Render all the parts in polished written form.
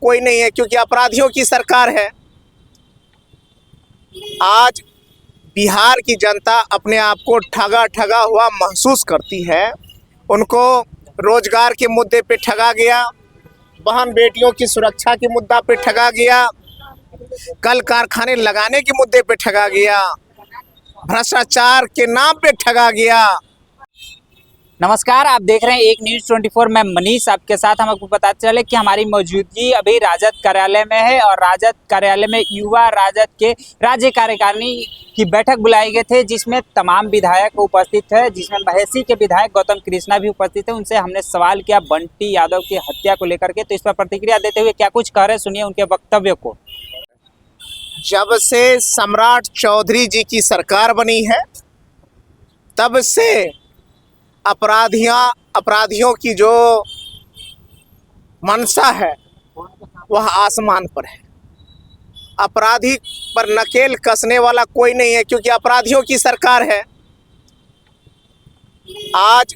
कोई नहीं है, क्योंकि अपराधियों की सरकार है। आज बिहार की जनता अपने आप को ठगा ठगा हुआ महसूस करती है। उनको रोजगार के मुद्दे पे ठगा गया, बहन बेटियों की सुरक्षा के मुद्दा पे ठगा गया, कल कारखाने लगाने के मुद्दे पे ठगा गया, भ्रष्टाचार के नाम पे ठगा गया। नमस्कार, आप देख रहे हैं एक न्यूज़ 24। मैं मनीष आपके साथ। हम आपको बताते चले कि हमारी मौजूदगी अभी राजद कार्यालय में है और राजद कार्यालय में युवा राजद के राज्य कार्यकारिणी की बैठक बुलाई गई थे, जिसमें तमाम विधायक उपस्थित है, जिसमें महेशी के विधायक गौतम कृष्णा भी उपस्थित है। उनसे हमने सवाल किया बंटी यादव की हत्या को लेकर के, तो इस पर प्रतिक्रिया देते हुए क्या कुछ कह रहे, सुनिए उनके वक्तव्य को। जब से सम्राट चौधरी जी की सरकार बनी है, तब से अपराधियों की जो मंशा है वह आसमान पर है। अपराधी पर नकेल कसने वाला कोई नहीं है, क्योंकि अपराधियों की सरकार है। आज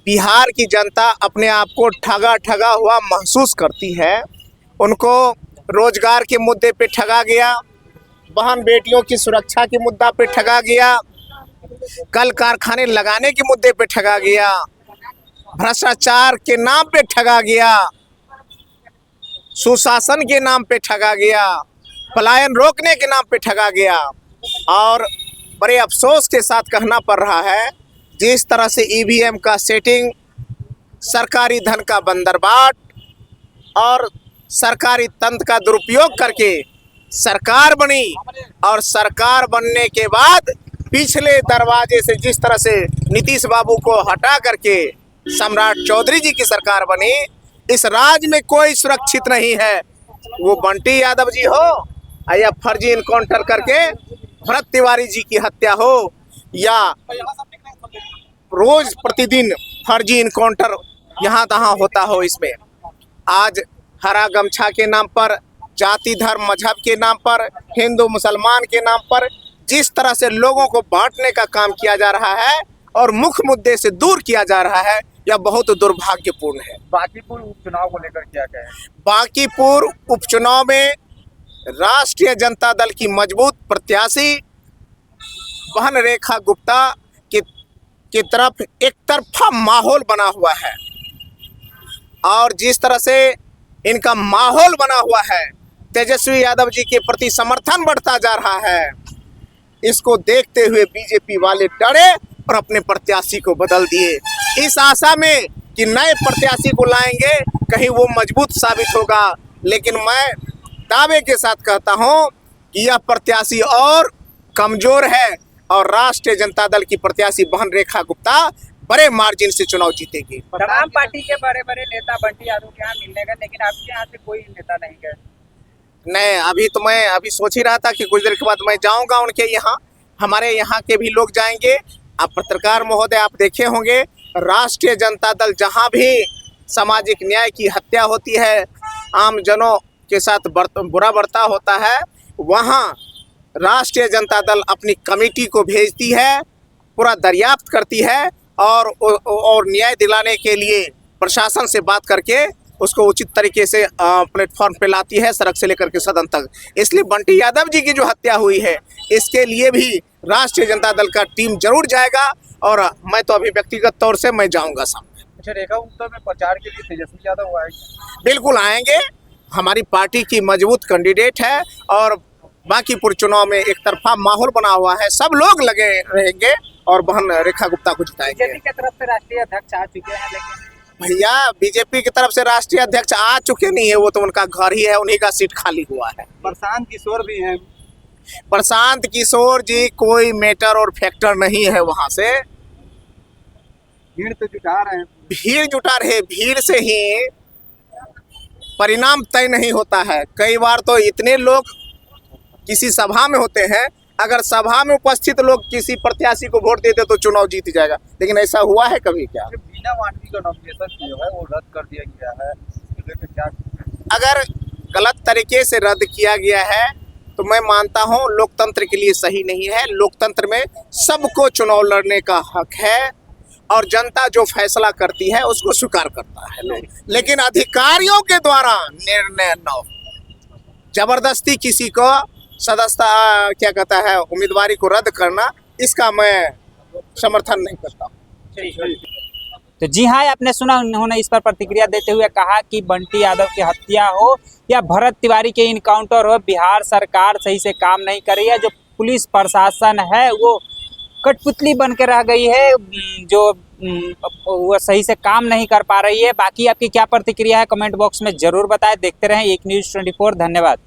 बिहार की जनता अपने आप को ठगा ठगा हुआ महसूस करती है। उनको रोजगार के मुद्दे पे ठगा गया, बहन बेटियों की सुरक्षा के मुद्दा पे ठगा गया, कल कारखाने लगाने के मुद्दे पे ठगा गया, भ्रष्टाचार के नाम पे ठगा गया, सुशासन के नाम पे ठगा गया, पलायन रोकने के नाम पे ठगा गया। और बड़े अफसोस के साथ कहना पड़ रहा है, जिस तरह से ईवीएम का सेटिंग, सरकारी धन का बंदरबाट और सरकारी तंत्र का दुरुपयोग करके सरकार बनी, और सरकार बनने के बाद पिछले दरवाजे से जिस तरह से नीतीश बाबू को हटा करके सम्राट चौधरी जी की सरकार बनी, इस राज्य में कोई सुरक्षित नहीं है। वो बंटी यादव जी हो या फर्जी इनकाउंटर करके भरत तिवारी जी की हत्या हो, या रोज प्रतिदिन फर्जी इनकाउंटर यहाँ तहाँ होता हो, इसमें आज हरा गमछा के नाम पर, जाति धर्म मजहब के नाम पर, हिंदू मुसलमान के नाम पर जिस तरह से लोगों को बांटने का काम किया जा रहा है और मुख्य मुद्दे से दूर किया जा रहा है, यह बहुत दुर्भाग्यपूर्ण है। बांकीपुर उपचुनाव को लेकर क्या कहें? बांकीपुर उपचुनाव में राष्ट्रीय जनता दल की मजबूत प्रत्याशी बहन रेखा गुप्ता की तरफ एक तरफा माहौल बना हुआ है, और जिस तरह से इनका माहौल बना हुआ है, तेजस्वी यादव जी के प्रति समर्थन बढ़ता जा रहा है। इसको देखते हुए बीजेपी वाले डरे और अपने प्रत्याशी को बदल दिए, इस आशा में कि नए प्रत्याशी को लाएंगे, कहीं वो मजबूत साबित होगा। लेकिन मैं दावे के साथ कहता हूं कि यह प्रत्याशी और कमजोर है, और राष्ट्रीय जनता दल की प्रत्याशी बहन रेखा गुप्ता बड़े मार्जिन से चुनाव जीतेगी। तमाम पार्टी के बड़े बड़े नेता बंटी यादव के यहाँ मिलने गए, लेकिन आपके यहाँ से कोई नेता नहीं गए। नहीं, अभी सोच ही रहा था कि कुछ देर के बाद मैं जाऊंगा उनके यहाँ। हमारे यहाँ के भी लोग जाएंगे। आप पत्रकार महोदय, आप देखे होंगे, राष्ट्रीय जनता दल जहाँ भी सामाजिक न्याय की हत्या होती है, आम जनों के साथ बुरा बर्ताव होता है, वहाँ राष्ट्रीय जनता दल अपनी कमेटी को भेजती है, पूरा दरियाफ्त करती है और न्याय दिलाने के लिए प्रशासन से बात करके उसको उचित तरीके से प्लेटफॉर्म पे लाती है, सड़क से लेकर के सदन तक। इसलिए बंटी यादव जी की जो हत्या हुई है, इसके लिए भी राष्ट्रीय जनता दल का टीम जरूर जाएगा, और मैं तो अभी व्यक्तिगत तौर से मैं जाऊंगा सामने। अच्छा, रेखा गुप्ता में प्रचार के लिए तेजस्वी यादव आएंगे? बिल्कुल आएंगे। हमारी पार्टी की मजबूत कैंडिडेट है, और बांकीपुर चुनाव में एक तरफा माहौल बना हुआ है, सब लोग लगे रहेंगे और बहन रेखा गुप्ता को जिताएंगे। बीजेपी की तरफ से राष्ट्रीय अध्यक्ष आ चुके हैं, लेकिन भैया बीजेपी की तरफ से राष्ट्रीय अध्यक्ष आ चुके नहीं है, वो तो उनका घर ही है, उन्हीं का सीट खाली हुआ है। प्रशांत किशोर भी हैं। प्रशांत किशोर जी कोई मैटर और फैक्टर नहीं है वहां से। भीड़ तो जुटा रहे हैं। भीड़ जुटा रहे, भीड़ से ही परिणाम तय नहीं होता है। कई बार तो इतने लोग किसी सभा में होते हैं, अगर सभा में उपस्थित लोग किसी प्रत्याशी को वोट देते तो चुनाव जीत जाएगा, लेकिन ऐसा हुआ है कभी क्या? बीना वाणी का नॉमिनेशन जो है वो रद्द कर दिया गया है, क्या? अगर गलत तरीके से रद्द किया गया है तो मैं मानता हूं लोकतंत्र के लिए सही नहीं है। लोकतंत्र में सबको चुनाव लड़ने का हक है, और जनता जो फैसला करती है उसको स्वीकार करता है लोग। लेकिन अधिकारियों के द्वारा निर्णय न हो, जबरदस्ती किसी को सदस्यता क्या कहता है उम्मीदवारी को रद्द करना, इसका मैं समर्थन नहीं करता हूँ। तो जी हाँ, आपने सुना, उन्होंने इस पर प्रतिक्रिया देते हुए कहा कि बंटी यादव की हत्या हो या भरत तिवारी के इनकाउंटर हो, बिहार सरकार सही से काम नहीं कर रही है। जो पुलिस प्रशासन है वो कठपुतली बन के रह गई है, जो वो सही से काम नहीं कर पा रही है। बाकी आपकी क्या प्रतिक्रिया है कमेंट बॉक्स में जरूर बताएं। देखते रहें एक न्यूज़ 24। धन्यवाद।